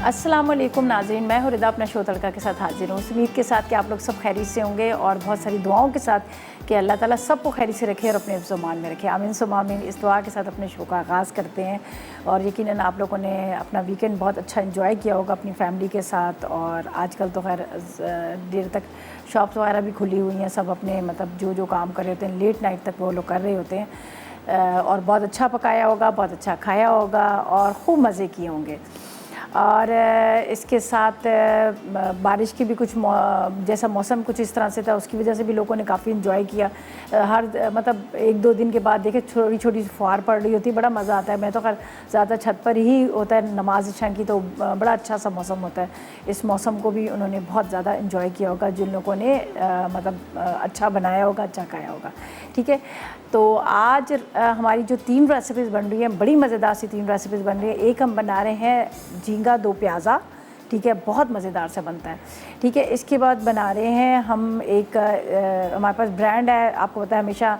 अस्सलाम वालेकुम नाज़रीन, मैं हूँ रिदा अपना शो तड़का के साथ हाजिर हूँ। उम्मीद के साथ कि आप लोग सब खैरियत से होंगे और बहुत सारी दुआओं के साथ कि अल्लाह ताला सबको खैरियत से रखे और अपने ज़ुबान में रखे। आमीन सुम्मा आमीन। इस दुआ के साथ अपने शो का आगाज़ करते हैं और यकीनन आप लोगों ने अपना वीकेंड बहुत अच्छा इंजॉय किया होगा अपनी फैमिली के साथ। और आजकल तो खैर देर तक शॉप्स वगैरह भी खुली हुई हैं, सब अपने मतलब जो काम कर रहे होते हैं लेट नाइट तक वो लोग कर रहे होते हैं और बहुत अच्छा पकाया होगा, बहुत अच्छा खाया होगा और खूब मज़े किए होंगे। और इसके साथ बारिश की भी कुछ जैसा मौसम कुछ इस तरह से था, उसकी वजह से भी लोगों ने काफ़ी इन्जॉय किया। हर मतलब एक दो दिन के बाद देखे छोटी छोटी फुहार पड़ रही होती है, बड़ा मज़ा आता है। मैं तो खैर ज़्यादा छत पर ही होता है नमाज इशा की, तो बड़ा अच्छा सा मौसम होता है। इस मौसम को भी उन्होंने बहुत ज़्यादा इन्जॉय किया होगा जिन लोगों ने मतलब अच्छा बनाया होगा, अच्छा खाया होगा। ठीक है, तो आज हमारी जो 3 रेसिपीज़ बन रही हैं, बड़ी मज़ेदार सी 3 रेसिपीज़ बन रही हैं। एक हम बना रहे हैं झींगा दो प्याज़ा, ठीक है, बहुत मज़ेदार से बनता है। ठीक है, इसके बाद बना रहे हैं हम एक हमारे पास ब्रांड है, आपको पता है हमेशा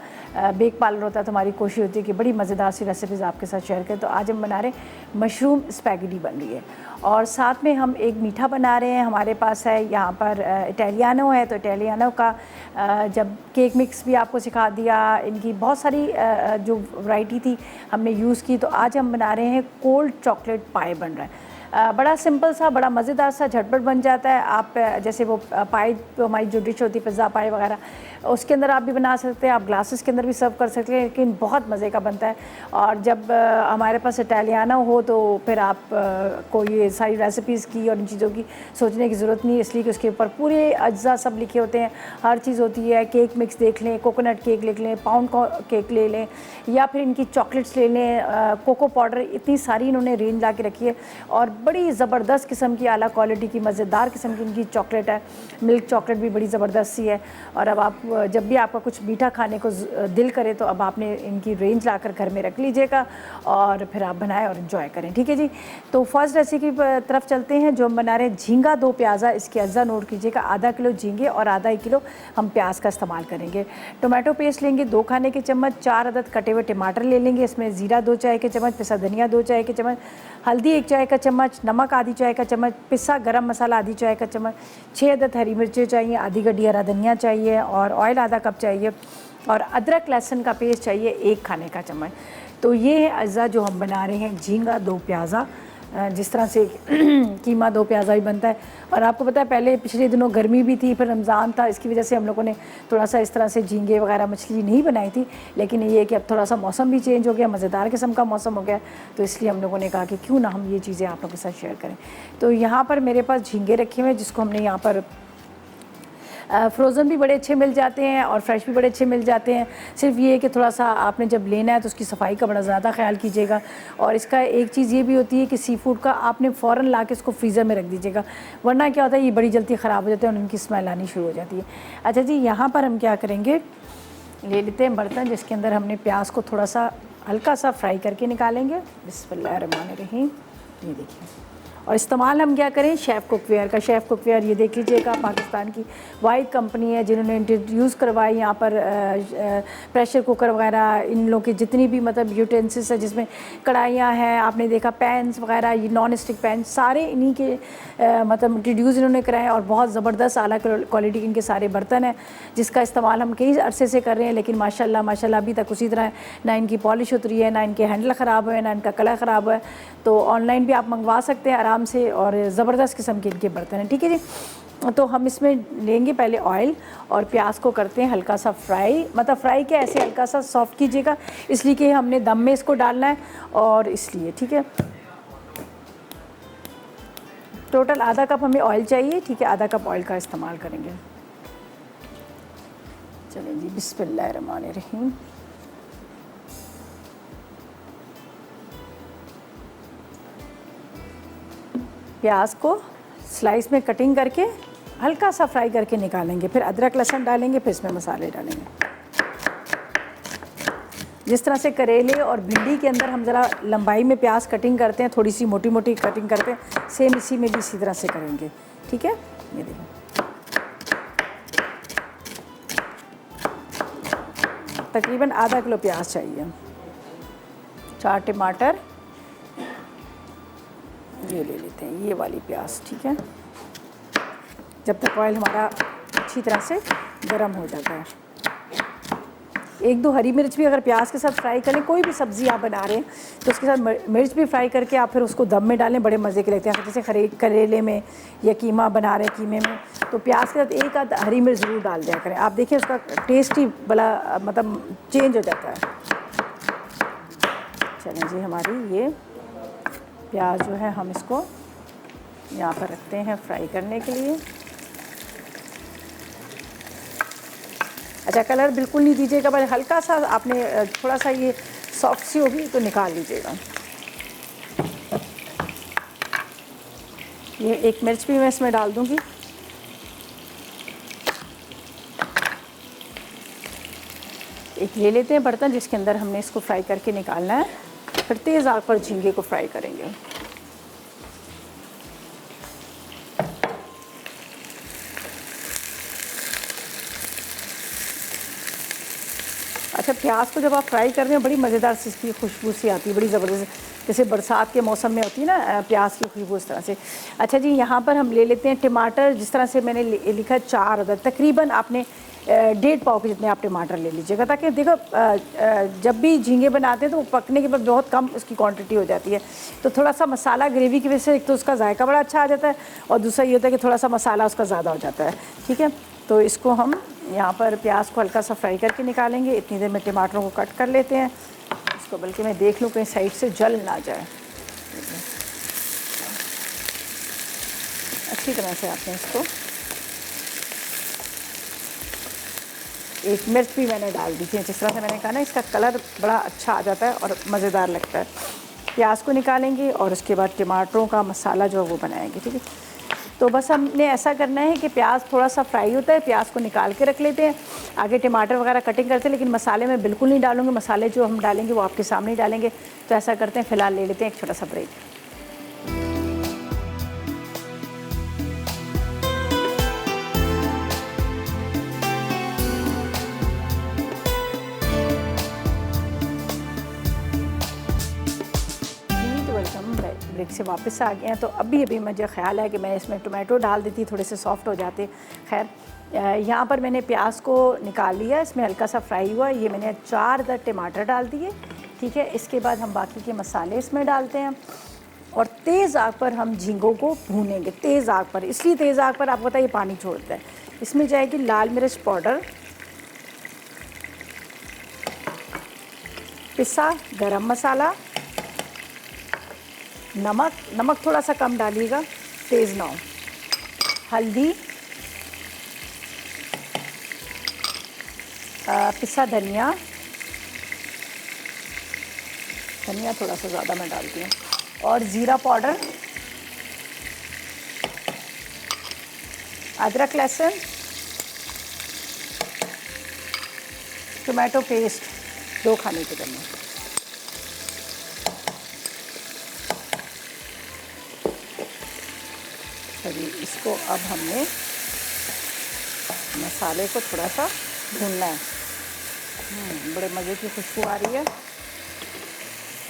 बेक पार्लर होता है तो हमारी कोशिश होती है कि बड़ी मज़ेदार सी रेसिपीज़ आपके साथ शेयर करें। तो आज हम बना रहे हैं मशरूम स्पैगेटी बन रही है और साथ में हम एक मीठा बना रहे हैं। हमारे पास है यहाँ पर इटालियानो है, तो इटालियानो का जब केक मिक्स भी आपको सिखा दिया, इनकी बहुत सारी जो वैरायटी थी हमने यूज़ की। तो आज हम बना रहे हैं कोल्ड चॉकलेट पाई बन रहा है। बड़ा सिंपल सा, बड़ा मज़ेदार सा, झटपट बन जाता है। आप जैसे वो पाई हमारी जो डिश होती है पिज़्ज़ा पाई वगैरह, उसके अंदर आप भी बना सकते हैं, आप ग्लासेस के अंदर भी सर्व कर सकते हैं, लेकिन बहुत मज़े का बनता है। और जब हमारे पास इटालियाना हो तो फिर आप को ये सारी रेसिपीज़ की और इन चीज़ों की सोचने की ज़रूरत नहीं है, इसलिए कि उसके ऊपर पूरे अज्जा सब लिखे होते हैं, हर चीज़ होती है। केक मिक्स देख लें, कोकोनट केक लिख लें, पाउंड केक ले लें या फिर इनकी चॉकलेट्स ले लें, कोको पाउडर, इतनी सारी इन्होंने रेंज ला के रखी है और बड़ी ज़बरदस्त किस्म की आला क्वालिटी की मज़ेदार किस्म की इनकी चॉकलेट है। मिल्क चॉकलेट भी बड़ी ज़बरदस्त सी है। और अब आप जब भी आपका कुछ मीठा खाने को दिल करे तो अब आपने इनकी रेंज लाकर घर में रख लीजिएगा और फिर आप बनाएं और इन्जॉय करें। ठीक है जी, तो फर्स्ट रेसिपी की तरफ चलते हैं जो हम बना रहे हैं झींगा दो प्याज़ा। इसके अज्जा नोट कीजिएगा, आधा किलो झींगे और आधा किलो हम प्याज का इस्तेमाल करेंगे। टोमेटो पेस्ट लेंगे 2 खाने के चम्मच, 4 अदद कटे हुए टमाटर ले लेंगे, इसमें ज़ीरा 2 चाय के चम्मच, पिसा धनिया 2 चाय के चम्मच, हल्दी 1 चाय का चम्मच, नमक आधी चाय का चम्मच, पिसा गरम मसाला आधी चाय का चम्मच, 6 अदद हरी मिर्चें चाहिए, आधी गड्डी हरा धनिया चाहिए और ऑयल आधा कप चाहिए और अदरक लहसुन का पेस्ट चाहिए 1 खाने का चम्मच। तो ये है अज्जा जो हम बना रहे हैं झींगा दो प्याज़ा, जिस तरह से कीमा दो प्याज़ा ही बनता है। और आपको पता है पहले पिछले दिनों गर्मी भी थी, फिर रमज़ान था, इसकी वजह से हम लोगों ने थोड़ा सा इस तरह से झींगे वगैरह मछली नहीं बनाई थी। लेकिन ये है कि अब थोड़ा सा मौसम भी चेंज हो गया, मज़ेदार किस्म का मौसम हो गया, तो इसलिए हम लोगों ने कहा कि क्यों ना हम ये चीज़ें आप लोगों के साथ शेयर करें। तो यहाँ पर मेरे पास झींगे रखे हुए हैं जिसको हमने यहाँ पर फ्रोज़न भी बड़े अच्छे मिल जाते हैं और फ्रेश भी बड़े अच्छे मिल जाते हैं। सिर्फ ये है कि थोड़ा सा आपने जब लेना है तो उसकी सफाई का बड़ा ज़्यादा ख्याल कीजिएगा। और इसका एक चीज़ ये भी होती है कि सी फूड का आपने फ़ौरन ला के इसको फ्रीज़र में रख दीजिएगा, वरना क्या होता है ये बड़ी जल्दी ख़राब हो जाते हैं और उनकी स्मेल आनी शुरू हो जाती है। अच्छा जी, यहाँ पर हम क्या करेंगे, ले लेते हैं बर्तन जिसके अंदर हमने प्याज को थोड़ा सा हल्का सा फ्राई करके निकालेंगे। बिस्मिल्लाहिर्रहमानिर्रहीम। ये देखिए, और इस्तेमाल हम क्या करें शेफ़ कुकवेयर का। शेफ़ कुकवेयर ये देख लीजिएगा पाकिस्तान की वाइड कंपनी है जिन्होंने इंट्रोड्यूस करवाई यहाँ पर प्रेशर कुकर वगैरह, इन लोगों की जितनी भी मतलब यूटेंसिल्स है जिसमें कढ़ाइयाँ हैं, आपने देखा पैन्स वगैरह, ये नॉन स्टिक पैन, सारे इन्हीं के मतलब इंट्रोड्यूस इन्होंने कराए और बहुत ज़बरदस्त आला क्वालिटी के इनके सारे बर्तन हैं जिसका इस्तेमाल हम कई अरसे से कर रहे हैं। लेकिन माशाल्लाह माशाल्लाह अभी तक उसी तरह ना इनकी पॉलिश उतरी है, ना इनके हैंडल ख़राब है, ना इनका कलर ख़राब है। तो ऑनलाइन भी आप मंगवा सकते हैं आराम से और ज़बरदस्त किस्म के इनके बर्तन हैं। ठीक है जी, तो हम इसमें लेंगे पहले ऑयल और प्याज को करते हैं हल्का सा फ्राई, मतलब फ्राई क्या ऐसे हल्का सा सॉफ्ट कीजिएगा, इसलिए कि हमने दम में इसको डालना है और इसलिए। ठीक है, टोटल आधा कप हमें ऑयल चाहिए। ठीक है, आधा कप ऑयल का इस्तेमाल करेंगे। चलें जी, बिस्मिल्लाहिर्रहमानिर्रहीम। प्याज को स्लाइस में कटिंग करके हल्का सा फ्राई करके निकालेंगे, फिर अदरक लहसुन डालेंगे, फिर इसमें मसाले डालेंगे। जिस तरह से करेले और भिंडी के अंदर हम ज़रा लंबाई में प्याज कटिंग करते हैं, थोड़ी सी मोटी मोटी कटिंग करते हैं, सेम इसी में भी इसी तरह से करेंगे। ठीक है, ये देखिए तकरीबन आधा किलो प्याज चाहिए, 4 टमाटर, ये ले लेते हैं, ये वाली प्याज, ठीक है। जब तक ऑयल हमारा अच्छी तरह से गर्म हो जाता है। 1-2 हरी मिर्च भी अगर प्याज के साथ फ्राई करें, कोई भी सब्ज़ी आप बना रहे हैं तो उसके साथ मिर्च भी फ्राई करके आप फिर उसको दम में डालें, बड़े मज़े के लगते हैं। जैसे करेले में या कीमा बना रहे हैं, कीमे में, तो प्याज के साथ एक आध हरी मिर्च ज़रूर डाल दिया करें। आप देखिए उसका टेस्ट ही बड़ा मतलब चेंज हो जाता है। चलें जी, हमारी ये प्याज जो है हम इसको यहाँ पर रखते हैं फ्राई करने के लिए। अच्छा, कलर बिल्कुल नहीं दीजिएगा, बस हल्का सा आपने थोड़ा सा ये सॉफ्ट सी होगी तो निकाल लीजिएगा। ये एक मिर्च भी मैं इसमें डाल दूँगी। एक ले लेते हैं बर्तन जिसके अंदर हमने इसको फ्राई करके निकालना है, फिर तेज़ आग पर झींगे को फ्राई करेंगे। अच्छा, प्याज को जब आप फ्राई कर रहे हैं बड़ी मज़ेदार सी इसकी खुशबू सी आती है, बड़ी ज़बरदस्त, जैसे बरसात के मौसम में होती है ना प्याज की खुशबू, इस तरह से। अच्छा जी, यहाँ पर हम ले लेते हैं टमाटर। जिस तरह से मैंने लिखा 4 अदद, तकरीबन आपने 1.5 पाव के जितने आप टमाटर ले लीजिएगा, ताकि देखो जब भी झींगे बनाते हैं तो वो पकने के बाद बहुत कम उसकी क्वांटिटी हो जाती है। तो थोड़ा सा मसाला ग्रेवी की वजह से एक तो उसका जायका बड़ा अच्छा आ जाता है, और दूसरा ये होता है कि थोड़ा सा मसाला उसका ज़्यादा हो जाता है, ठीक है। तो इसको हम यहाँ पर प्याज को हल्का सा फ्राई करके निकालेंगे। इतनी देर में टमाटरों को कट कर लेते हैं इसको, बल्कि मैं देख लूँ कहीं साइड से जल ना जाए। अच्छी तरह से आपने इसको, एक मिर्च भी मैंने डाल दी थी। जिस तरह से मैंने कहा ना, इसका कलर बड़ा अच्छा आ जाता है और मज़ेदार लगता है। प्याज को निकालेंगे और उसके बाद टमाटरों का मसाला जो है वो बनाएंगे, ठीक है। तो बस हमने ऐसा करना है कि प्याज थोड़ा सा फ्राई होता है, प्याज को निकाल के रख लेते हैं, आगे टमाटर वगैरह कटिंग करते हैं, लेकिन मसाले में बिल्कुल नहीं डालूंगे। मसाले जो हम डालेंगे वो आपके सामने ही डालेंगे। तो ऐसा करते हैं, फ़िलहाल ले लेते हैं एक छोटा सा ब्रेक। ब्रेक से वापस आ गए हैं। तो अभी मुझे ख्याल है कि मैं इसमें टोमेटो डाल देती, थोड़े से सॉफ्ट हो जाते। खैर, यहाँ पर मैंने प्याज को निकाल लिया, इसमें हल्का सा फ्राई हुआ। ये मैंने 4 अदद टमाटर डाल दिए, ठीक है। इसके बाद हम बाकी के मसाले इसमें डालते हैं और तेज़ आग पर हम झींगों को भूनेंगे। तेज़ आग पर, इसलिए तेज़ आग पर आपको पता है ये पानी छोड़ता है। इसमें जाएगी लाल मिर्च पाउडर, पिसा गरम मसाला, नमक थोड़ा सा कम डालिएगा, तेज़ ना हो, हल्दी, पिसा धनिया थोड़ा सा ज़्यादा मैं डालती हूँ, और ज़ीरा पाउडर, अदरक लहसुन, टोमेटो पेस्ट 2 खाने के चम्मच। चलिए, इसको अब हमने मसाले को थोड़ा सा भूनना है। बड़े मज़े की खुशबू आ रही है।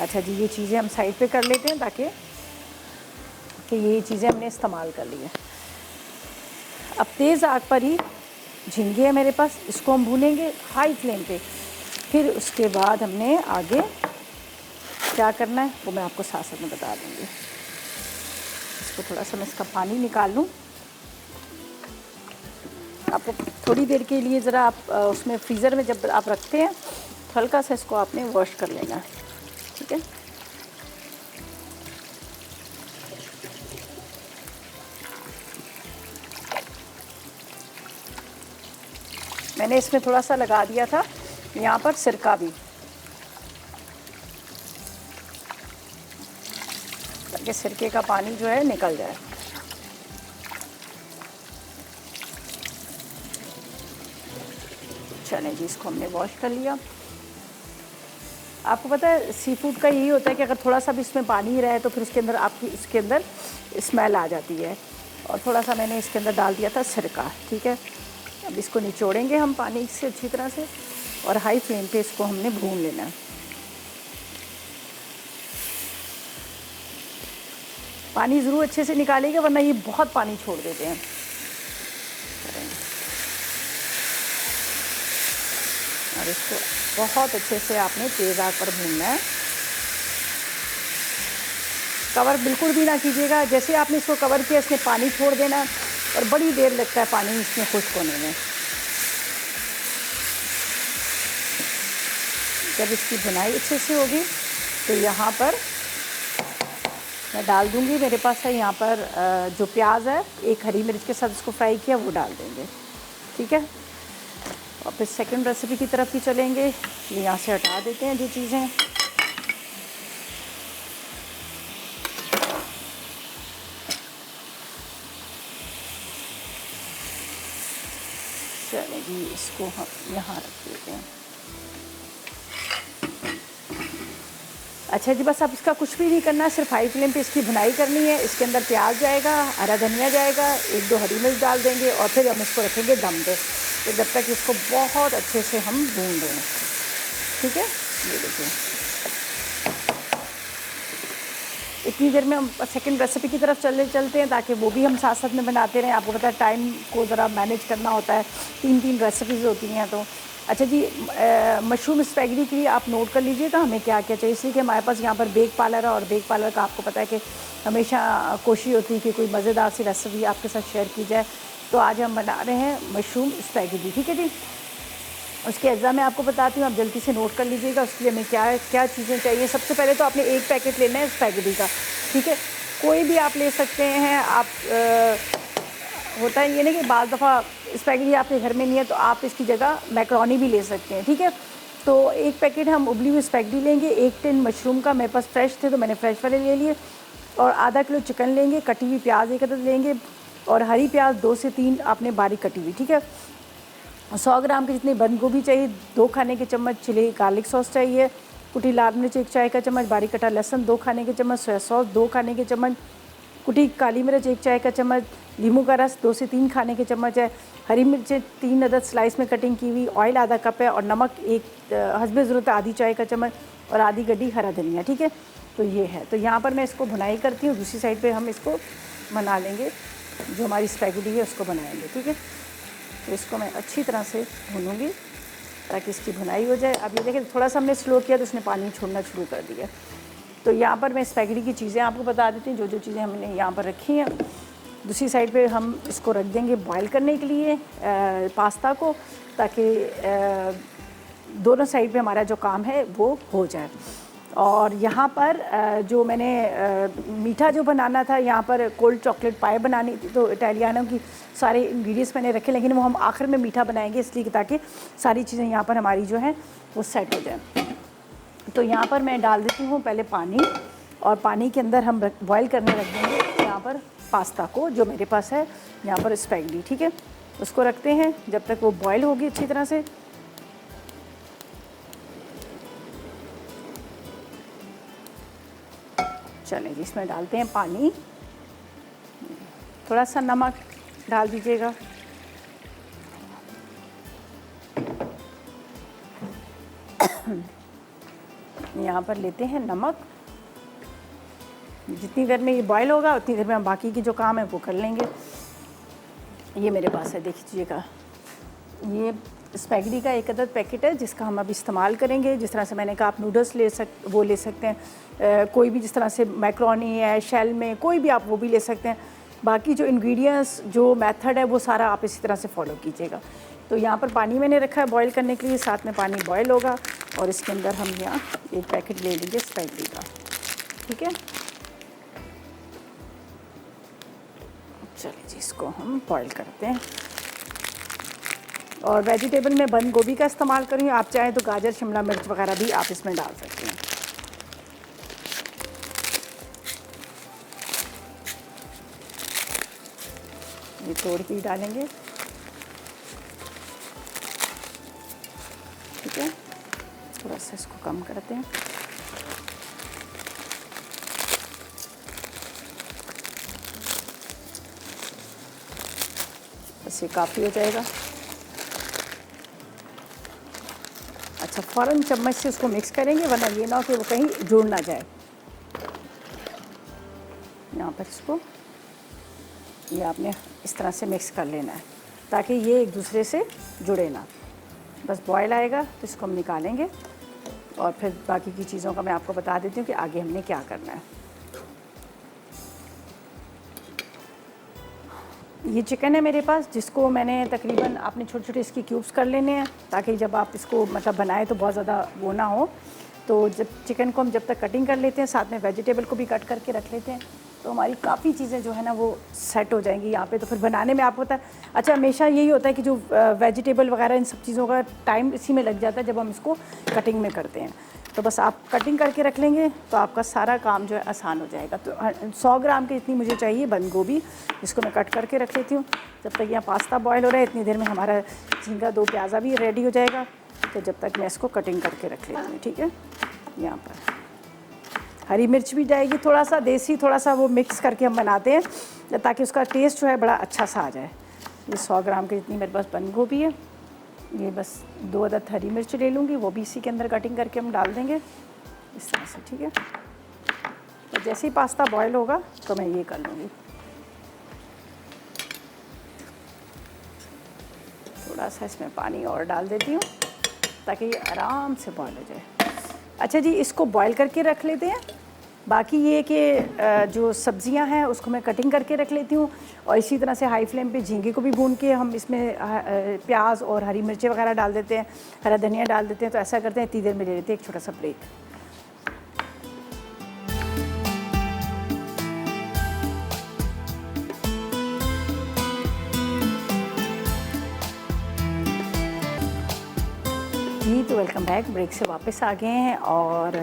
अच्छा जी, ये चीज़ें हम साइड पे कर लेते हैं ताकि ये चीज़ें हमने इस्तेमाल कर ली है। अब तेज़ आग पर ही झींगे है मेरे पास, इसको हम भूनेंगे हाई फ्लेम पे। फिर उसके बाद हमने आगे क्या करना है वो मैं आपको साथ साथ में बता दूँगी। इसको थोड़ा सा मैं इसका पानी निकाल लूँ। आपको थोड़ी देर के लिए ज़रा आप उसमें फ्रीज़र में जब आप रखते हैं तो हल्का सा इसको आपने वॉश कर लेना है, ठीक है। मैंने इसमें थोड़ा सा लगा दिया था यहाँ पर सिरका भी, ताकि सिरके का पानी जो है निकल जाए। चलें जी, इसको हमने वॉश कर लिया। आपको पता है सी फूड का यही होता है कि अगर थोड़ा सा भी इसमें पानी रहे तो फिर उसके अंदर आपकी इसके अंदर स्मेल आ जाती है। और थोड़ा सा मैंने इसके अंदर डाल दिया था सिरका, ठीक है। अब इसको निचोड़ेंगे हम पानी से अच्छी तरह से, और हाई फ्लेम पे इसको हमने भून लेना है। पानी ज़रूर अच्छे से निकालिएगा, वरना ये बहुत पानी छोड़ देते हैं। और इसको बहुत अच्छे से आपने तेज़ आंच पर भूनना है। कवर बिल्कुल भी ना कीजिएगा, जैसे आपने इसको कवर किया इसने पानी छोड़ देना और बड़ी देर लगता है पानी इसमें खुश्क होने में। जब इसकी भुनाई अच्छे से होगी तो यहाँ पर मैं डाल दूँगी, मेरे पास है यहाँ पर जो प्याज है, एक हरी मिर्च के साथ इसको फ्राई किया वो डाल देंगे, ठीक है। और फिर सेकंड रेसिपी की तरफ ही चलेंगे। ये यहाँ से हटा देते हैं जो चीज़ें। चलेगी, इसको हम यहाँ रख देते हैं। अच्छा जी, बस अब इसका कुछ भी नहीं करना, सिर्फ हाई फ्लेम पे इसकी भुनाई करनी है। इसके अंदर प्याज जाएगा, हरा धनिया जाएगा, 1-2 हरी मिर्च डाल देंगे और फिर हम इसको रखेंगे दम पे, तो जब तक इसको बहुत अच्छे से हम भून दें, ठीक है। ये देखिए, इतनी देर में हम सेकंड रेसिपी की तरफ चलते हैं, ताकि वो भी हम साथ साथ में बनाते रहें। आपको पता है टाइम को ज़रा मैनेज करना होता है, 3 रेसिपीज़ होती हैं। तो अच्छा जी, मशरूम स्पैगेटी के लिए आप नोट कर लीजिएगा हमें क्या क्या चाहिए। इसलिए कि हमारे पास यहाँ पर बेक पार्लर है, और बेक पार्लर का आपको पता है कि हमेशा कोशिश होती है कि कोई मज़ेदार सी रेसिपी आपके साथ शेयर की जाए। तो आज हम बना रहे हैं मशरूम स्पैगेटी, ठीक है जी। उसके अज्जा मैं आपको बताती हूँ, आप जल्दी से नोट कर लीजिएगा। उसके लिए हमें क्या क्या चीज़ें चाहिए। सबसे पहले तो आपने 1 पैकेट लेना है स्पैगेटी का, ठीक है। कोई भी आप ले सकते हैं। आप होता है ये नहीं कि बाज़ दफ़ा स्पैगेटी आपके घर में नहीं है तो आप इसकी जगह मैकरोनी भी ले सकते हैं, ठीक है। तो 1 पैकेट हम उबली हुई स्पैगेटी लेंगे। 1 टिन मशरूम का मेरे पास फ्रेश थे तो मैंने फ्रेश वाले ले लिए। और आधा किलो चिकन लेंगे। कटी हुई प्याज 1 अदद लेंगे, और हरी प्याज 2 से 3 आपने बारीक कटी हुई, ठीक है। 100 ग्राम के जितनी बंद गोभी चाहिए। 2 खाने के चम्मच चिली गार्लिक सॉस चाहिए। कुटी लाल मिर्च 1 चाय का चम्मच। बारीक कटा लहसुन 2 खाने के चम्मच। सोया सॉस 2 खाने के चम्मच। कुटी काली मिर्च 1 चाय का चम्मच। नींबू का रस 2 से 3 खाने के चम्मच है। हरी मिर्चें 3 अदद स्लाइस में कटिंग की हुई। ऑयल आधा कप है, और नमक हस्बे ज़रूरत आधी चाय का चम्मच, और आधी गड्डी हरा धनिया, ठीक है। तो ये है। तो यहाँ पर मैं इसको भुनाई करती हूँ, दूसरी साइड पे हम इसको बना लेंगे, जो हमारी स्पैगेटी है उसको बनाएंगे, ठीक है। तो इसको मैं अच्छी तरह से भूनूंगी ताकि इसकी भुनाई हो जाए। अब ये देखें, थोड़ा सा हमने स्लो किया तो उसने पानी छोड़ना शुरू कर दिया। तो यहाँ पर मैं स्पैगेटी की चीज़ें आपको बता देती हूँ, जो चीज़ें हमने यहाँ पर रखी हैं। दूसरी साइड पे हम इसको रख देंगे बॉईल करने के लिए पास्ता को, ताकि दोनों साइड पे हमारा जो काम है वो हो जाए। और यहाँ पर जो मैंने मीठा जो बनाना था, यहाँ पर कोल्ड चॉकलेट पाई बनानी थी। तो इटालियानों की सारे इंग्रेडिएंट्स मैंने रखे, लेकिन वो हम आखिर में मीठा बनाएंगे, इसलिए ताकि सारी चीज़ें यहाँ पर हमारी जो है वो सेट हो जाए। तो यहाँ पर मैं डाल देती हूँ पहले पानी, और पानी के अंदर हम बॉईल करने रख देंगे यहाँ पर पास्ता को, जो मेरे पास है यहाँ पर स्पैगेटी, ठीक है। उसको रखते हैं जब तक वो बॉईल होगी अच्छी तरह से। चलें जी, इसमें डालते हैं पानी। थोड़ा सा नमक डाल दीजिएगा। यहाँ पर लेते हैं नमक। जितनी देर में ये बॉईल होगा उतनी देर में हम बाकी की जो काम है वो कर लेंगे। ये मेरे पास है, देख लीजिएगा। ये स्पैगेटी का 1 अदद पैकेट है, जिसका हम अब इस्तेमाल करेंगे। जिस तरह से मैंने कहा, आप नूडल्स ले सकते हैं। कोई भी, जिस तरह से मैक्रोनी है शेल में, कोई भी आप वो भी ले सकते हैं। बाकी जो इंग्रेडिएंट्स, जो मेथड है, वो सारा आप इसी तरह से फॉलो कीजिएगा। तो यहाँ पर पानी मैंने रखा है बॉईल करने के लिए, साथ में पानी बॉईल होगा, और इसके अंदर हम यहाँ 1 पैकेट ले लीजिए स्पैगेटी का, ठीक है। चलिए जी, इसको हम बॉईल करते हैं। और वेजिटेबल में बंद गोभी का इस्तेमाल करूँगी, आप चाहें तो गाजर शिमला मिर्च वगैरह भी आप इसमें डाल सकते हैं। ये तोड़ के ही डालेंगे, ठीक है। थोड़ा सा इसको कम करते हैं। बस ये काफ़ी हो जाएगा। अच्छा, फ़ौरन चम्मच से उसको मिक्स करेंगे, वरना ये ना हो कि वो कहीं जुड़ ना जाए। यहाँ पर इसको ये आपने इस तरह से मिक्स कर लेना है ताकि ये एक दूसरे से जुड़े ना। बस बॉयल आएगा तो इसको हम निकालेंगे और फिर बाकी की चीज़ों का मैं आपको बता देती हूँ कि आगे हमने क्या करना है। ये चिकन है मेरे पास, जिसको मैंने तकरीबन आपने छोटे छोटे इसके क्यूब्स कर लेने हैं ताकि जब आप इसको मतलब बनाए तो बहुत ज़्यादा वो ना हो। तो जब चिकन को हम जब तक कटिंग कर लेते हैं, साथ में वेजिटेबल को भी कट करके रख लेते हैं, तो हमारी काफ़ी चीज़ें जो है ना वो सेट हो जाएंगी यहाँ पे। तो फिर बनाने में आपको पता है, अच्छा हमेशा यही होता है कि जो वेजिटेबल वगैरह इन सब चीज़ों का टाइम इसी में लग जाता है जब हम इसको कटिंग में करते हैं। तो बस आप कटिंग करके रख लेंगे तो आपका सारा काम जो है आसान हो जाएगा। तो 100 ग्राम की इतनी मुझे चाहिए बंद गोभी, जिसको मैं कट करके रख लेती हूँ। जब तक यहाँ पास्ता बॉयल हो रहा है इतनी देर में हमारा झींगा 2 प्याज़ा भी रेडी हो जाएगा। तो जब तक मैं इसको कटिंग करके रख लेती हूँ, ठीक है। यहाँ पर हरी मिर्च भी जाएगी, थोड़ा सा देसी, थोड़ा सा वो मिक्स करके हम बनाते हैं ताकि उसका टेस्ट जो है बड़ा अच्छा सा आ जाए। ये 100 ग्राम की जितनी मेरे पास बंद गोभी है, ये बस 2 अदद हरी मिर्च ले लूँगी, वो भी इसी के अंदर कटिंग करके हम डाल देंगे इस तरह से, ठीक है। तो जैसे ही पास्ता बॉयल होगा तो मैं ये कर लूँगी। थोड़ा सा इसमें पानी और डाल देती हूँ ताकि ये आराम से बॉयल हो जाए। अच्छा जी, इसको बॉयल करके रख लेते हैं। बाकी ये कि जो सब्जियां हैं उसको मैं कटिंग करके रख लेती हूँ और इसी तरह से हाई फ्लेम पे झींगे को भी भून के हम इसमें प्याज और हरी मिर्ची वगैरह डाल देते हैं, हरा धनिया डाल देते हैं। तो ऐसा करते हैं, इतनी देर में ले लेते हैं एक छोटा सा ब्रेक। जी तो वेलकम बैक। ब्रेक से वापस आ गए हैं और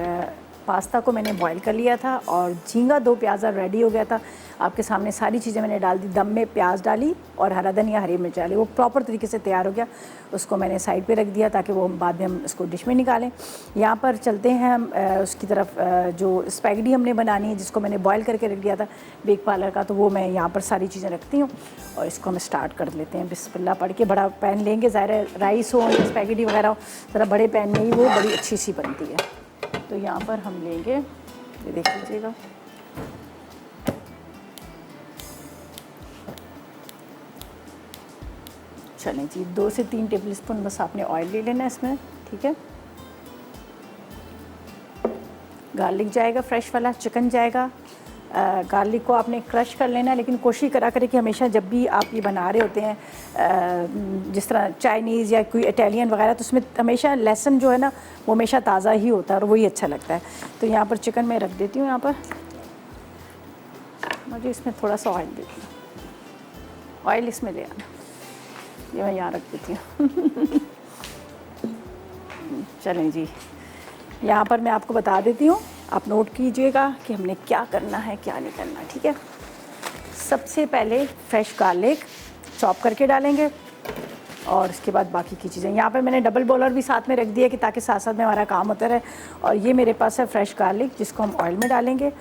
पास्ता को मैंने बॉईल कर लिया था और झींगा 2 प्याज़ा रेडी हो गया था। आपके सामने सारी चीज़ें मैंने डाल दी, दम में प्याज डाली और हरा धनिया हरी मिर्च डाली, वो प्रॉपर तरीके से तैयार हो गया। उसको मैंने साइड पे रख दिया ताकि वो बाद में हम इसको डिश में निकालें। यहाँ पर चलते हैं हम उसकी तरफ। जो स्पैगेटी हमने बनानी है, जिसको मैंने बॉयल करके रख दिया था बेक पार्लर का, तो वो मैं यहाँ पर सारी चीज़ें रखती हूँ और इसको हम स्टार्ट कर लेते हैं। बिस्मिल्लाह पढ़ के बड़ा पैन लेंगे, ज़ाहिर राइस हो या स्पैगेटी वगैरह हो, ज़रा बड़े पैन में ही वो बड़ी अच्छी सी बनती है। तो यहाँ पर हम लेंगे, ये देख लीजिएगा, चलें जी 2 से 3 टेबलस्पून बस आपने ऑयल ले लेना है इसमें, ठीक है। गार्लिक जाएगा फ्रेश वाला, चिकन जाएगा। गार्लिक को आपने क्रश कर लेना है, लेकिन कोशिश करा करें कि हमेशा जब भी आप ये बना रहे होते हैं जिस तरह चाइनीज़ या कोई इटालियन वगैरह, तो उसमें हमेशा लहसुन जो है ना वो हमेशा ताज़ा ही होता है और वही अच्छा लगता है। तो यहाँ पर चिकन मैं रख देती हूँ। यहाँ पर मुझे इसमें थोड़ा सा ऑयल देती हूँ, ऑयल इसमें ले आना, ये मैं यहाँ रख देती हूँ। चलें जी, यहाँ पर मैं आपको बता देती हूँ, आप नोट कीजिएगा कि हमने क्या करना है क्या नहीं करना, ठीक है। सबसे पहले फ्रेश गार्लिक चॉप करके डालेंगे और उसके बाद बाकी की चीज़ें। यहाँ पे मैंने डबल बॉलर भी साथ में रख दिया कि ताकि साथ साथ में हमारा काम होता रहे। और ये मेरे पास है फ्रेश गार्लिक, जिसको हम ऑयल में डालेंगे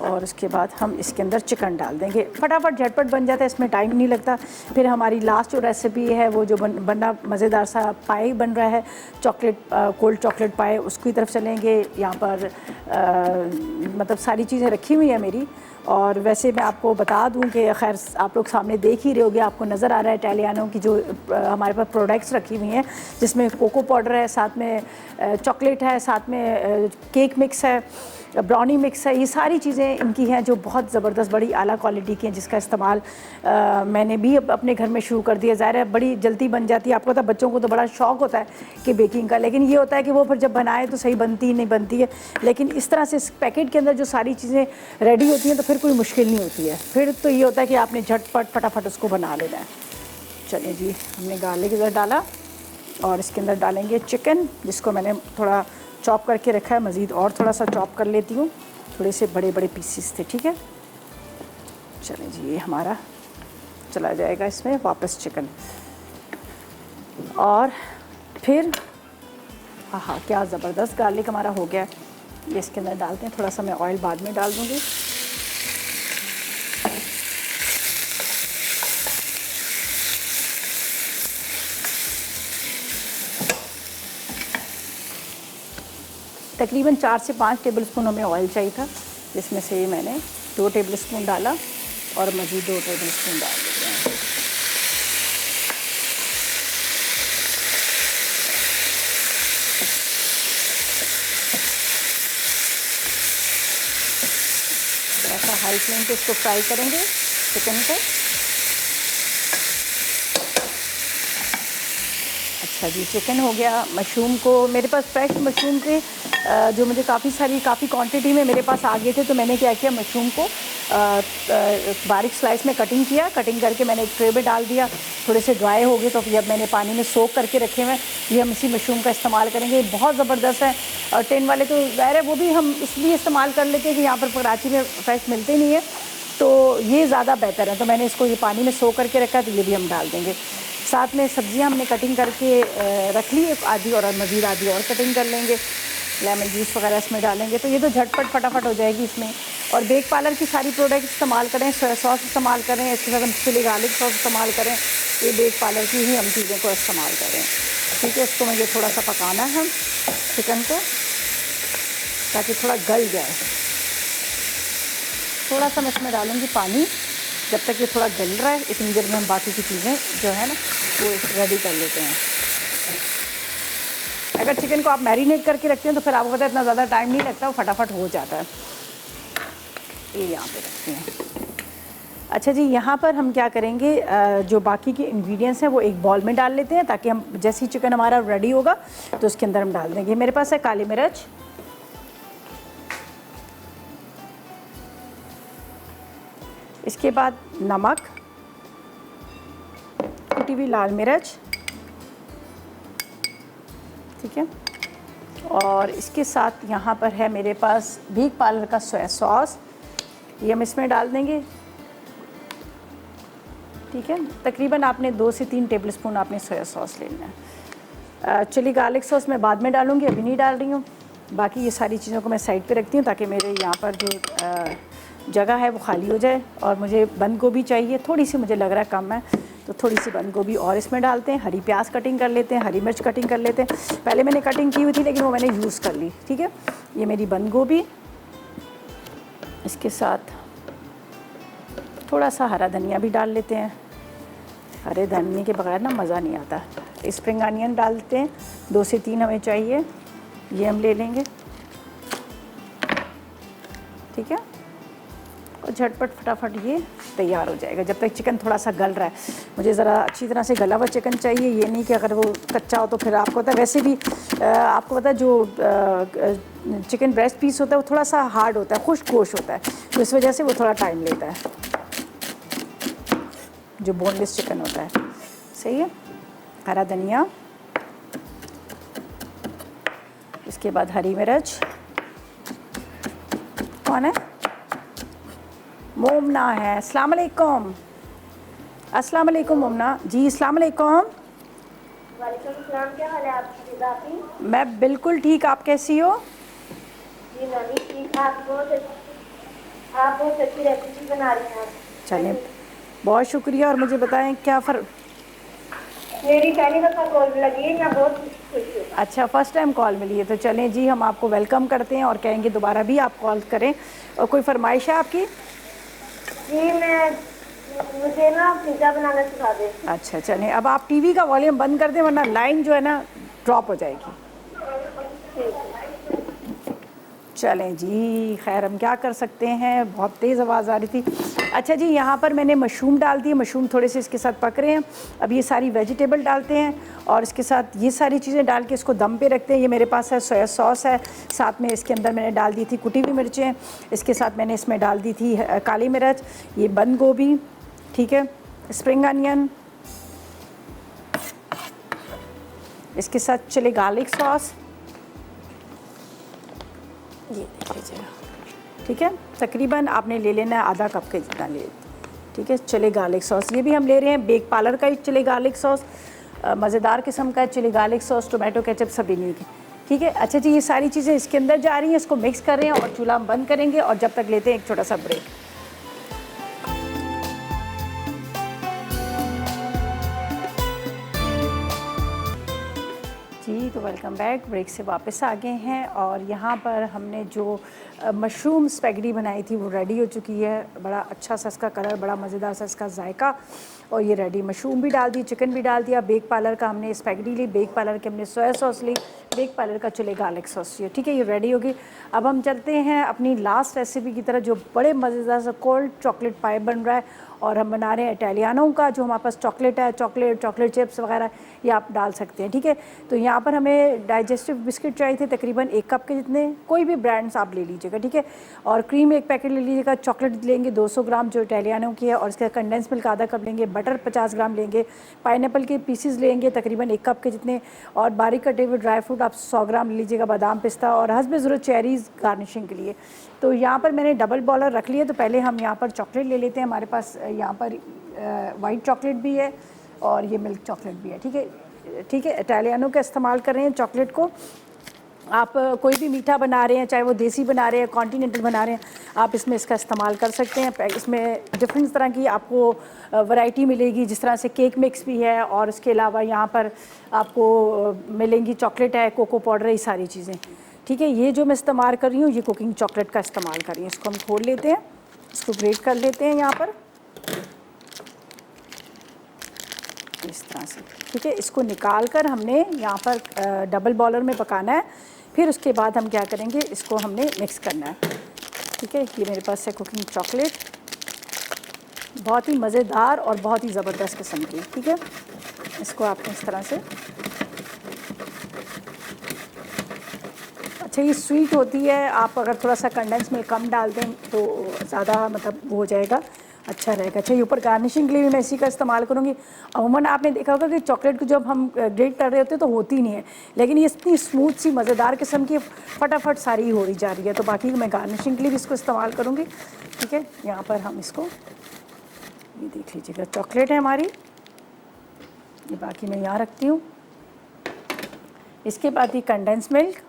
और उसके बाद हम इसके अंदर चिकन डाल देंगे। फटाफट झटपट बन जाता है, इसमें टाइम नहीं लगता। फिर हमारी लास्ट जो रेसिपी है वो जो बनना मज़ेदार सा पाई बन रहा है, चॉकलेट कोल्ड चॉकलेट पाई, उसकी तरफ चलेंगे। यहाँ पर मतलब सारी चीज़ें रखी हुई है मेरी। और वैसे मैं आपको बता दूं कि खैर आप लोग सामने देख ही रहे होगे, आपको नज़र आ रहा है इटालियानो की जो हमारे पास प्रोडक्ट्स रखी हुई हैं, जिसमें कोको पाउडर है, साथ में चॉकलेट है, साथ में केक मिक्स है, ब्राउनी मिक्स है। ये सारी चीज़ें इनकी हैं जो बहुत ज़बरदस्त बड़ी आला क्वालिटी की हैं, जिसका इस्तेमाल मैंने भी अपने घर में शुरू कर दिया। ज़ाहिर है बड़ी जल्दी बन जाती है। आपको पता है बच्चों को तो बड़ा शौक़ होता है कि बेकिंग का, लेकिन ये होता है कि वो फिर जब बनाए तो सही बनती ही नहीं बनती है। लेकिन इस तरह से इस पैकेट के अंदर जो सारी चीज़ें रेडी होती हैं तो फिर कोई मुश्किल नहीं होती है। फिर तो ये होता है कि आपने झटपट फटाफट उसको बना लेना है। चलिए जी, हमने गार्लिक इधर डाला और इसके अंदर डालेंगे चिकन, जिसको मैंने थोड़ा चॉप करके रखा है। मज़ीद और थोड़ा सा चॉप कर लेती हूँ, थोड़े से बड़े बड़े पीसीस थे, ठीक है। चलें जी, ये हमारा चला जाएगा इसमें वापस चिकन। और फिर हाँ, क्या ज़बरदस्त गार्लिक हमारा हो गया। ये इसके अंदर डालते हैं, थोड़ा सा मैं ऑयल बाद में डाल दूँगी। तकरीबन 4 से 5 टेबलस्पून हमें ऑयल चाहिए था, जिसमें से मैंने 2 टेबलस्पून डाला और मज़ीद 2 टेबलस्पून डाल देते हैं। ऐसा हाई फ्लेम पे इसको फ्राई करेंगे चिकन को। अच्छा जी, चिकन हो गया। मशरूम को, मेरे पास फ्रेश मशरूम थे जो मुझे काफ़ी क्वांटिटी में मेरे पास आ गए थे, तो मैंने क्या किया, मशरूम को बारीक स्लाइस में कटिंग किया। कटिंग करके मैंने एक ट्रे में डाल दिया। थोड़े से ड्राई हो गए तो जब मैंने पानी में सोक करके रखे हुए, ये हम इसी मशरूम का इस्तेमाल करेंगे। बहुत ज़बरदस्त है। और टिन वाले तो ज़ाहिर है वो भी हम इसलिए इस्तेमाल कर लेते हैं कि यहाँ पर कराची में फ्रेश मिलते नहीं है, तो ये ज़्यादा बेहतर है। तो मैंने इसको ये पानी में सोक करके रखा, तो ये भी हम डाल देंगे। साथ में सब्जियां हमने कटिंग करके रख ली, आधी और मज़ीद आधी और कटिंग कर लेंगे। लेमन जूस वगैरह इसमें डालेंगे तो ये तो झटपट फटाफट हो जाएगी इसमें। और बेक पार्लर की सारी प्रोडक्ट इस्तेमाल करें, सोया सॉस इस्तेमाल करें, इसके साथ हम चिली गार्लिक सॉस इस्तेमाल करें। ये बेक पार्लर की ही हम चीज़ों को इस्तेमाल करें। ठीक है, इसको मुझे थोड़ा सा पकाना है चिकन को, ताकि थोड़ा गल जाए। थोड़ा सा मैं इसमें डालूँगी पानी, जब तक ये थोड़ा गल रहा है इतनी देर में हम बाकी की चीज़ें जो है ना वो रेडी कर लेते हैं। अगर चिकन को आप मैरिनेट करके रखते हैं तो फिर आपको पता है इतना ज़्यादा टाइम नहीं लगता, वो फटाफट हो जाता है। ये यहाँ पे रखते हैं। अच्छा जी, यहाँ पर हम क्या करेंगे, जो बाकी के इंग्रेडिएंट्स हैं वो एक बॉल में डाल लेते हैं, ताकि हम जैसे ही चिकन हमारा रेडी होगा तो उसके अंदर हम डाल देंगे। मेरे पास है काली मिर्च, इसके बाद नमक, कुटी हुई लाल मिर्च, ठीक है, और इसके साथ यहाँ पर है मेरे पास बेक पार्लर का सोया सॉस, ये हम इसमें डाल देंगे। ठीक है, तकरीबन आपने 2 से 3 टेबलस्पून आपने सोया सॉस लेना है। चिली गार्लिक सॉस मैं बाद में डालूँगी, अभी नहीं डाल रही हूँ। बाकी ये सारी चीज़ों को मैं साइड पे रखती हूँ ताकि मेरे यहाँ पर जो जगह है वो खाली हो जाए। और मुझे बंद गोभी चाहिए, थोड़ी सी मुझे लग रहा है कम है, तो थोड़ी सी बंद गोभी और इसमें डालते हैं। हरी प्याज कटिंग कर लेते हैं, हरी मिर्च कटिंग कर लेते हैं। पहले मैंने कटिंग की हुई थी लेकिन वो मैंने यूज़ कर ली। ठीक है, ये मेरी बंद गोभी, इसके साथ थोड़ा सा हरा धनिया भी डाल लेते हैं। हरे धनिया के बगैर ना मज़ा नहीं आता। स्प्रिंग अनियन डालते हैं, 2 से 3 हमें चाहिए, ये हम ले लेंगे। ठीक है, और झटपट फटाफट ये तैयार हो जाएगा। जब तक चिकन थोड़ा सा गल रहा है, मुझे ज़रा अच्छी तरह से गला हुआ चिकन चाहिए, ये नहीं कि अगर वो कच्चा हो तो फिर आपको पता है, वैसे भी आपको पता है जो चिकन ब्रेस्ट पीस होता है वो थोड़ा सा हार्ड होता है, खुश्क गोश्त होता है, तो इस वजह से वो थोड़ा टाइम लेता है, जो बोनलेस चिकन होता है। सही है, हरा धनिया, इसके बाद हरी मिर्च। कौन है? मोमना है। अस्सलाम वालेकुम। अस्सलाम वालेकुम मोमना जी। अस्सलाम वालेकुम। वालेकुम सलाम, क्या हाल है आपकी? मैं बिल्कुल ठीक, आप कैसी हो? जी मैं भी ठीक। आप बहुत अच्छी रेसिपी बना रही हैं। चलें, बहुत शुक्रिया। और मुझे बताएं क्या मेरी पहली दफ़ा कॉल लगी है, मैं बहुत खुश हूँ। अच्छा, फ़र्स्ट टाइम कॉल मिली है, तो चलें जी, हम आपको वेलकम करते हैं और कहेंगे दोबारा भी आप कॉल करें। और कोई फरमाइश है आपकी? जी मुझे ना पिज़्ज़ा बनाना सिखा दें। अच्छा चलें, अब आप टीवी का वॉल्यूम बंद कर दें वरना लाइन जो है ना ड्रॉप हो जाएगी। चलें जी, खैर हम क्या कर सकते हैं, बहुत तेज़ आवाज़ आ रही थी। अच्छा जी, यहाँ पर मैंने मशरूम डाल दिए, मशरूम थोड़े से इसके साथ पक रहे हैं। अब ये सारी वेजिटेबल डालते हैं और इसके साथ ये सारी चीज़ें डाल के इसको दम पे रखते हैं। ये मेरे पास है सोया सॉस है, साथ में इसके अंदर मैंने डाल दी थी कुटी हुई मिर्चें, इसके साथ मैंने इसमें डाल दी थी काली मिर्च, ये बंद गोभी, ठीक है, स्प्रिंग अनियन, इसके साथ चिली गार्लिक सॉस, ये देखिए, ठीक है, तकरीबन आपने ले लेना है आधा कप के जितना ले, ठीक है। चिली गार्लिक सॉस ये भी हम ले रहे हैं बेक पार्लर का ही चिली गार्लिक सॉस, मज़ेदार किस्म का chilli garlic sauce, tomato ketchup सभी नहीं है, ठीक है। अच्छा जी, ये सारी चीज़ें इसके अंदर जा रही हैं, इसको मिक्स कर रहे हैं और चूल्हा बंद करेंगे और जब तक लेते हैं एक छोटा सा ब्रेक। जी तो वेलकम वेलकम बैक। ब्रेक से वापस आ गए हैं और यहाँ पर हमने जो मशरूम स्पैगेटी बनाई थी वो रेडी हो चुकी है। बड़ा अच्छा सा इसका कलर, बड़ा मज़ेदार सा इसका जायका, और ये रेडी। मशरूम भी डाल दी, चिकन भी डाल दिया। बेक पार्लर का हमने स्पैगेटी ली, बेक पार्लर के हमने सोया सॉस ली, बेक पार्लर का चिली गार्लिक सॉस लिया। ठीक है, ये रेडी होगी। अब हम चलते हैं अपनी लास्ट रेसिपी की तरह, जो बड़े मज़ेदार सा कोल्ड चॉकलेट पाई बन रहा है और हम बना रहे हैं इटालियानों का। जो हमारे पास चॉकलेट है, चॉकलेट चिप्स वगैरह ये आप डाल सकते हैं। ठीक है, तो यहाँ पर हमें डाइजेस्टिव बिस्किट चाहिए थे तकरीबन 1 कप के जितने, कोई भी ब्रांड्स आप ले लीजिएगा। ठीक है, और क्रीम 1 पैकेट ले लीजिएगा, चॉकलेट लेंगे 200 ग्राम जो इटालियानों की है, और इसके कंडेंस मिल्क आधा कप लेंगे, बटर 50 ग्राम लेंगे, पाइनएप्पल के पीसीज लेंगे तकरीबन 1 कप के जितने, और बारीक कटे हुए ड्राई फ्रूट आप 100 ग्राम ले लीजिएगा, बादाम पिस्ता, और हस्ब ज़रूरत चेरीज़ गार्निशिंग के लिए। तो यहाँ पर मैंने डबल बॉलर रख लिया। तो पहले हम यहाँ पर चॉकलेट ले लेते हैं। हमारे पास यहाँ पर वाइट चॉकलेट भी है और ये मिल्क चॉकलेट भी है। ठीक है, इटालियानों का इस्तेमाल कर रहे हैं चॉकलेट को। आप कोई भी मीठा बना रहे हैं, चाहे वो देसी बना रहे हैं, कॉन्टिनेंटल बना रहे हैं, आप इसमें इसका इस्तेमाल कर सकते हैं। इसमें डिफरेंट तरह की आपको वैरायटी मिलेगी, जिस तरह से केक मिक्स भी है, और इसके अलावा यहाँ पर आपको मिलेंगी चॉकलेट है, कोको पाउडर है, ये सारी चीज़ें। ठीक है, ये जो मैं इस्तेमाल कर रही हूँ ये कुकिंग चॉकलेट का इस्तेमाल कर रही हूँ। इसको हम खोल लेते हैं, इसको ग्रेट कर लेते हैं यहाँ पर इस तरह से। ठीक है, इसको निकाल कर हमने यहाँ पर डबल बॉलर में पकाना है। फिर उसके बाद हम क्या करेंगे, इसको हमने मिक्स करना है। ठीक है, ये मेरे पास है कुकिंग चॉकलेट, बहुत ही मज़ेदार और बहुत ही ज़बरदस्त किस्म की। ठीक है, इसको आपने इस तरह से, अच्छा ये स्वीट होती है, आप अगर थोड़ा सा कंडेंस मिल्क कम डाल दें तो ज़्यादा मतलब वो हो जाएगा, अच्छा रहेगा। अच्छा, ये ऊपर गार्निशिंग के लिए भी मैं इसी का इस्तेमाल करूँगी। अमूमन आपने देखा होगा कि चॉकलेट को जब हम ग्रेट कर रहे होते हैं तो होती नहीं है, लेकिन ये इतनी स्मूथ सी मज़ेदार किस्म की फटाफट सारी हो रही जा रही है। तो बाकी मैं गार्निशिंग के लिए भी इसको इस्तेमाल करूँगी। ठीक है, यहाँ पर हम इसको, ये देख लीजिएगा चॉकलेट है हमारी, ये बाकी मैं यहाँ रखती हूँ। इसके बाद ये कंडेंस मिल्क,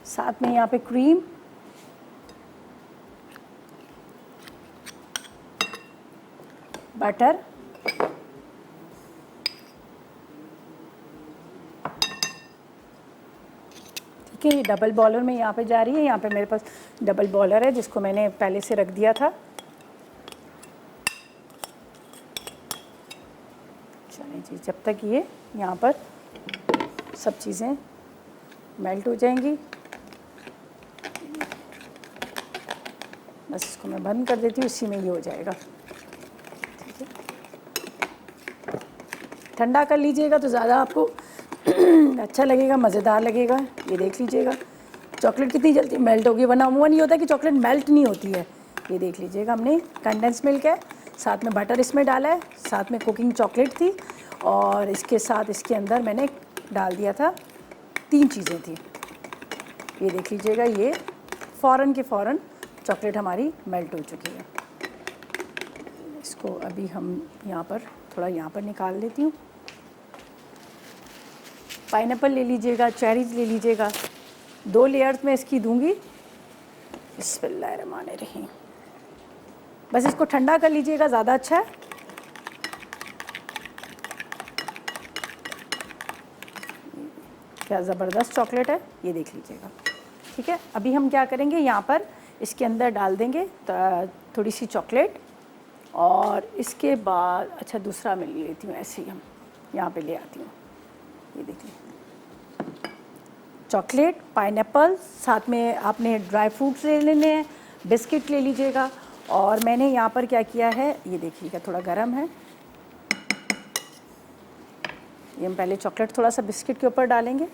साथ में यहाँ पे क्रीम, बटर, ठीक है, ये डबल बॉलर में यहाँ पे जा रही है। यहाँ पे मेरे पास डबल बॉलर है जिसको मैंने पहले से रख दिया था। चलिए जी, जब तक ये यहाँ पर सब चीज़ें मेल्ट हो जाएंगी, बस इसको मैं बंद कर देती हूँ, इसी में ये हो जाएगा। ठीक है, ठंडा कर लीजिएगा तो ज़्यादा आपको अच्छा लगेगा, मज़ेदार लगेगा। ये देख लीजिएगा चॉकलेट कितनी जल्दी मेल्ट होगी, वरना अमूमन ये होता है कि चॉकलेट मेल्ट नहीं होती है। ये देख लीजिएगा, हमने कंडेंस मिल्क है, साथ में बटर इसमें डाला है, साथ में कुकिंग चॉकलेट थी, और इसके साथ इसके अंदर मैंने डाल दिया था 3 चीज़ें थी। ये देख लीजिएगा, ये फ़ौरन के फ़ौरन चॉकलेट हमारी मेल्ट हो चुकी है। इसको अभी हम यहाँ पर थोड़ा यहाँ पर निकाल लेती हूँ। पाइनएप्पल ले लीजिएगा, चेरीज़ ले लीजिएगा, 2 लेयर्स में इसकी दूंगी। बिस्मिल्लाहिर्रहमानिर्रहीम। बस इसको ठंडा कर लीजिएगा, ज़्यादा अच्छा है। क्या ज़बरदस्त चॉकलेट है, ये देख लीजिएगा। ठीक है, अभी हम क्या करेंगे, यहाँ पर इसके अंदर डाल देंगे थोड़ी सी चॉकलेट, और इसके बाद अच्छा दूसरा मैं ले लेती हूँ, ऐसे ही हम यहाँ पे ले आती हूँ। ये देखिए चॉकलेट, पाइनएप्पल, साथ में आपने ड्राई फ्रूट्स ले लेने हैं, बिस्किट ले लीजिएगा, और मैंने यहाँ पर क्या किया है, ये देखिएगा थोड़ा गर्म है। ये हम पहले चॉकलेट थोड़ा सा बिस्किट के ऊपर डालेंगे,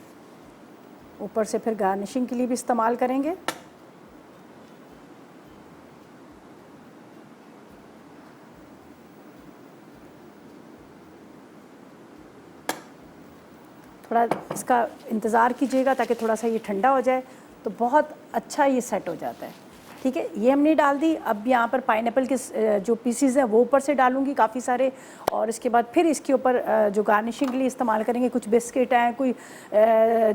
ऊपर से फिर गार्निशिंग के लिए भी इस्तेमाल करेंगे। थोड़ा इसका इंतज़ार कीजिएगा ताकि थोड़ा सा ये ठंडा हो जाए, तो बहुत अच्छा ये सेट हो जाता है। ठीक है, ये हमने डाल दी। अब यहाँ पर पाइनएप्पल के जो पीसीज हैं वो ऊपर से डालूंगी काफ़ी सारे, और इसके बाद फिर इसके ऊपर जो गार्निशिंग के लिए इस्तेमाल करेंगे, कुछ बिस्किट हैं, कोई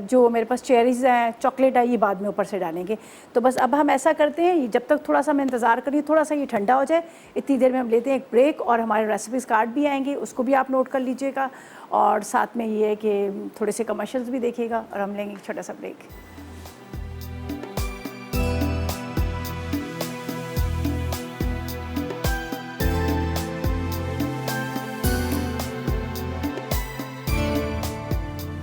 जो मेरे पास चेरीज़ हैं, चॉकलेट है, ये बाद में ऊपर से डालेंगे। तो बस अब हम ऐसा करते हैं, जब तक थोड़ा सा मैं इंतज़ार करिए, थोड़ा सा ये ठंडा हो जाए, इतनी देर में हम लेते हैं एक ब्रेक, और हमारे रेसिपीज़ कार्ड भी आएंगे, उसको भी आप नोट कर लीजिएगा, और साथ में ये है कि थोड़े से कमर्शियल्स भी देखिएगा, और हम लेंगे एक छोटा सा ब्रेक।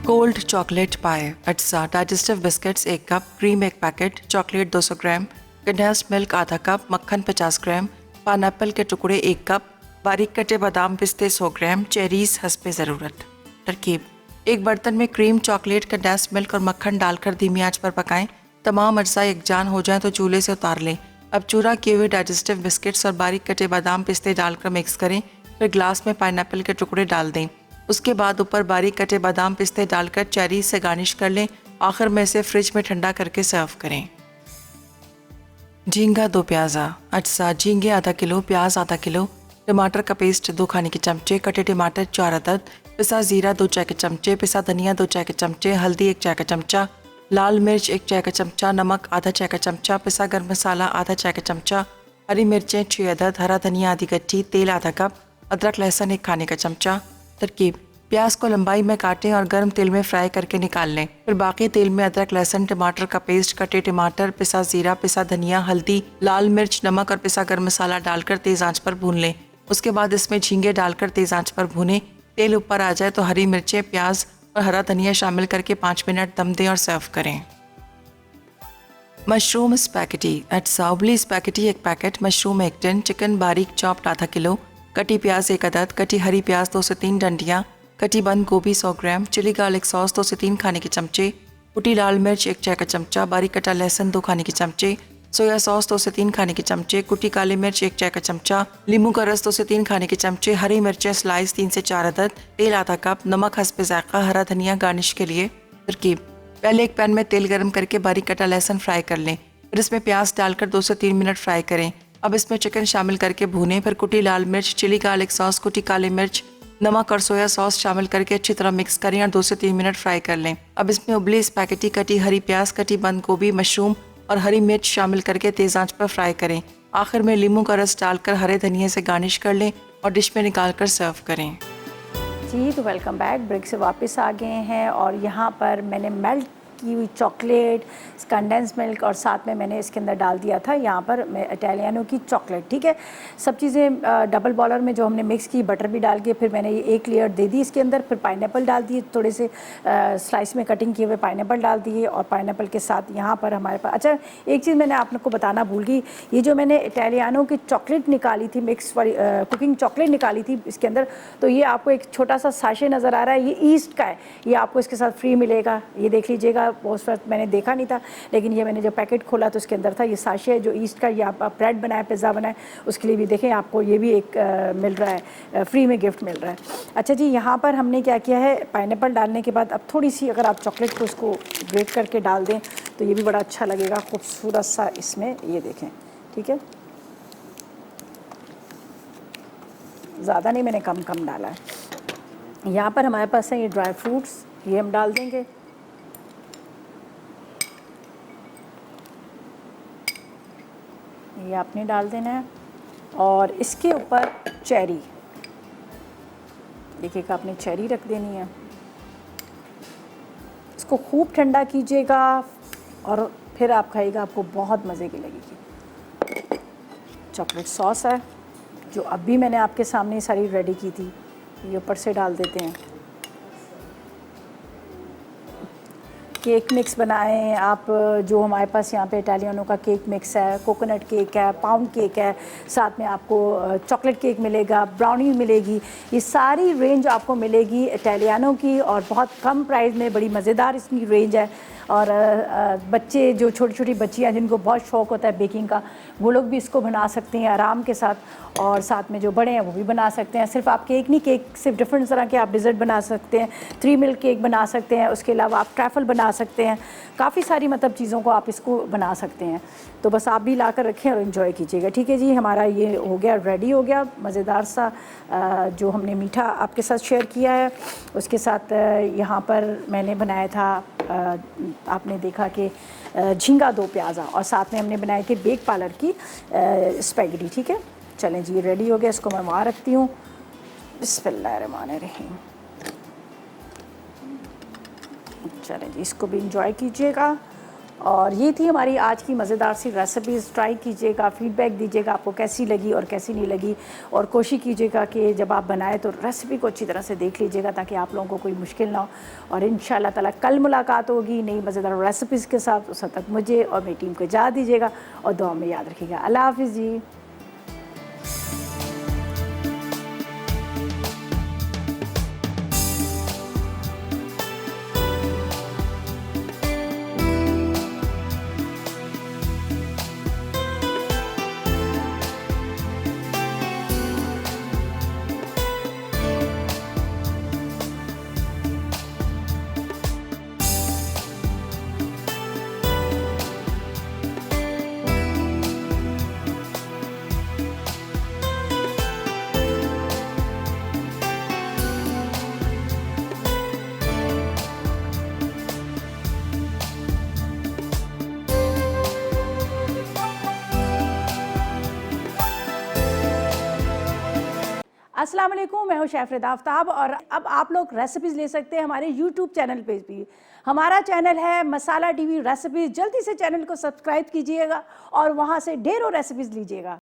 कोल्ड चॉकलेट पाए, अटसा, digestive biscuits 1 cup, cream 1 packet, chocolate 200 gram, condensed milk आधा कप, मक्खन 50 ग्राम, पाइनएप्पल के टुकड़े 1 कप, बारीक कटे बादाम पिस्ते 100 ग्राम, चेरीज हस्बे ज़रूरत। तरकीब: एक बर्तन में क्रीम, चॉकलेट, कंडेंस्ड मिल्क और मक्खन डालकर धीमी आंच पर पकाएं। तमाम अज्जा यकजान हो जाएं तो चूल्हे से उतार लें। अब चूरा किए हुए डाइजेस्टिव बिस्किट्स और बारीक कटे बादाम पिस्ते डालकर मिक्स करें। फिर ग्लास में पाइनएप्पल के टुकड़े डाल दें। उसके बाद ऊपर बारीक कटे बादाम पिस्ते डालकर चेरी से गार्निश कर लें। आखिर में इसे फ्रिज में ठंडा करके सर्व करें। झींगा 2 प्याज़ा, अटसा, झींगे आधा किलो, प्याज आधा किलो, टमाटर का पेस्ट 2 खाने के चमचे, कटे टमाटर 4 अदद, पिसा जीरा 2 चाय के चमचे, पिसा धनिया 2 चाय के चमचे, हल्दी 1 चाय का चमचा, लाल मिर्च 1 चाय का चमचा, नमक आधा चाय का चमचा, पिसा गर्म मसाला आधा चाय का चमचा, हरी मिर्चें 6 अदद, हरा धनिया आधी गट्ठी, तेल आधा कप, अदरक लहसुन 1 खाने का चमचा। तरकीब: प्याज को लंबाई में काटें और गर्म तेल में फ्राई करके निकाल लें। फिर बाकी तेल में अदरक लहसुन, टमाटर का पेस्ट, कटे टमाटर, पिसा जीरा, पिसा धनिया, हल्दी, लाल मिर्च, नमक और पिसा गर्म मसाला डालकर तेज आंच पर भून लें। उसके बाद इसमें झींगे डालकर तेज आंच पर भूनें। तेल ऊपर आ जाए तो हरी मिर्चें, प्याज और हरा धनिया शामिल करके 5 मिनट दम दें और सर्व करें। मशरूम स्पैगेटी, अटसा, उबली spaghetti 1 packet, mushroom 1 tin, chicken बारीक चॉप्ड आधा किलो, कटी प्याज 1 अदद, कटी हरी प्याज 2 से 3 डंडियाँ, कटी बंद गोभी 100 ग्राम, चिली गार्लिक सॉस 2 से 3 खाने के चमचे, कुटी लाल मिर्च 1 चाय का चमचा, बारीक कटा लहसुन 2 खाने के चमचे, सोया सॉस 2 से 3 खाने के चमचे, कुटी काली मिर्च 1 चाय का चमचा, नींबू का रस 2 से 3 खाने के चमचे, हरी मिर्चें स्लाइस 3 से 4 अदद, तेल आधा कप, नमक हस्बे ज़ायक़ा, हरा धनिया गार्निश के लिए। तरकीब: पहले एक पैन में तेल गर्म करके बारीक कटा लहसुन फ्राई कर लें। फिर इसमें प्याज डालकर 2 से 3 मिनट फ्राई करें। अब इसमें चिकन शामिल करके भूनें। फिर कुटी लाल मिर्च, चिली गार्लिक सॉस, कुटी काली मिर्च, नमक और सोया सॉस शामिल करके अच्छी तरह मिक्स करें और 2 से 3 मिनट फ्राई कर लें। अब इसमें उबली स्पैगेटी, कटी हरी प्याज, कटी बंद गोभी, मशरूम और हरी मिर्च शामिल करके तेज आंच पर फ्राई करें। आखिर में नींबू का रस डालकर हरे धनिया से गार्निश कर लें और डिश में निकाल कर सर्व करें। जी, तो वेलकम बैक। ब्रेक से वापस आ गए हैं, और यहाँ पर मैंने मेल्ट की हुई चॉकलेट, कंडेंस मिल्क, और साथ में मैंने इसके अंदर डाल दिया था यहाँ पर मैं इटालियानो की चॉकलेट। ठीक है, सब चीज़ें डबल बॉलर में जो हमने मिक्स की, बटर भी डाल के, फिर मैंने ये एक लेयर दे दी इसके अंदर। फिर पाइनएप्पल डाल दिए, थोड़े से स्लाइस में कटिंग किए हुए पाइनएप्पल डाल दिए, और पाइनएप्पल के साथ यहाँ पर हमारे पास, अच्छा एक चीज़ मैंने आप लोग को बताना भूल गई, ये जो मैंने इटालियानो की चॉकलेट निकाली थी, मिक्स वाली कुकिंग चॉकलेट निकाली थी इसके अंदर, तो ये आपको एक छोटा सा साशे नज़र आ रहा है, ये ईस्ट का है, ये आपको इसके साथ फ्री मिलेगा, ये देख लीजिएगा। उस वक्त मैंने देखा नहीं था, लेकिन ये मैंने जब पैकेट खोला तो उसके अंदर था ये साशे है जो ईस्ट का, ये आप ब्रेड बनाए, पिज़्ज़ा बनाए, उसके लिए भी देखें आपको ये भी एक मिल रहा है, फ्री में गिफ्ट मिल रहा है। अच्छा जी, यहाँ पर हमने क्या किया है, पाइनएप्पल डालने के बाद अब थोड़ी सी अगर आप चॉकलेट को उसको ग्रेट करके डाल दें तो ये भी बड़ा अच्छा लगेगा, खूबसूरत सा इसमें, ये देखें। ठीक है, ज़्यादा नहीं, मैंने कम कम डाला है। यहाँ पर हमारे पास है ये ड्राई फ्रूट्स, ये हम डाल देंगे। ये आपने डाल देना है, और इसके ऊपर चेरी, देखिएगा आपने चेरी रख देनी है। इसको खूब ठंडा कीजिएगा और फिर आप खाइएगा, आपको बहुत मज़े की लगेगी। चॉकलेट सॉस है जो अभी मैंने आपके सामने सारी रेडी की थी, ये ऊपर से डाल देते हैं। केक मिक्स बनाएं आप, जो हमारे पास यहाँ पे इटालियनों का केक मिक्स है, कोकोनट केक है, पाउंड केक है, साथ में आपको चॉकलेट केक मिलेगा, ब्राउनी मिलेगी, ये सारी रेंज आपको मिलेगी इटालियनों की, और बहुत कम प्राइस में बड़ी मज़ेदार इसकी रेंज है। और बच्चे जो छोटी छोटी बच्चियाँ जिनको बहुत शौक़ होता है बेकिंग का, वो लोग भी इसको बना सकते हैं आराम के साथ, और साथ में जो बड़े हैं वो भी बना सकते हैं। सिर्फ आप केक नहीं, केक सिर्फ डिफरेंट तरह के आप डिज़र्ट बना सकते हैं, 3 मिल्क केक बना सकते हैं, उसके अलावा आप ट्रैफल बना सकते हैं, काफ़ी सारी मतलब चीज़ों को आप इसको बना सकते हैं। तो बस आप भी ला कर रखें और इन्जॉय कीजिएगा। ठीक है जी, हमारा ये हो गया, रेडी हो गया मज़ेदार सा जो हमने मीठा आपके साथ शेयर किया है। उसके साथ यहाँ पर मैंने बनाया था, आपने देखा कि झींगा 2 प्याज़ा, और साथ में हमने बनाए थे बेक पार्लर की स्पैगेटी। ठीक है, चलें जी, रेडी हो गया। इसको मैं वहाँ रखती हूँ। बिस्मिल्लाहिर्रहमानिर्रहीम। चलें जी, इसको भी इंजॉय कीजिएगा। और ये थी हमारी आज की मज़ेदार सी रेसिपीज़। ट्राई कीजिएगा, फीडबैक दीजिएगा आपको कैसी लगी और कैसी नहीं लगी, और कोशिश कीजिएगा कि जब आप बनाएं तो रेसिपी को अच्छी तरह से देख लीजिएगा ताकि आप लोगों को कोई मुश्किल ना हो। और इंशाल्लाह ताला कल मुलाकात होगी नई मज़ेदार रेसिपीज़ के साथ। उस तक मुझे और मेरी टीम को इजाज़त दीजिएगा और दुआ में याद रखिएगा। अल्लाह हाफ़िज़ जी। अस्सलाम वालेकुम, मैं हूँ शेफ़ रिदा आफ्ताब, और अब आप लोग रेसिपीज़ ले सकते हैं हमारे यूट्यूब चैनल पे भी। हमारा चैनल है मसाला टीवी रेसिपीज़। जल्दी से चैनल को सब्सक्राइब कीजिएगा और वहाँ से ढेरों रेसिपीज़ लीजिएगा।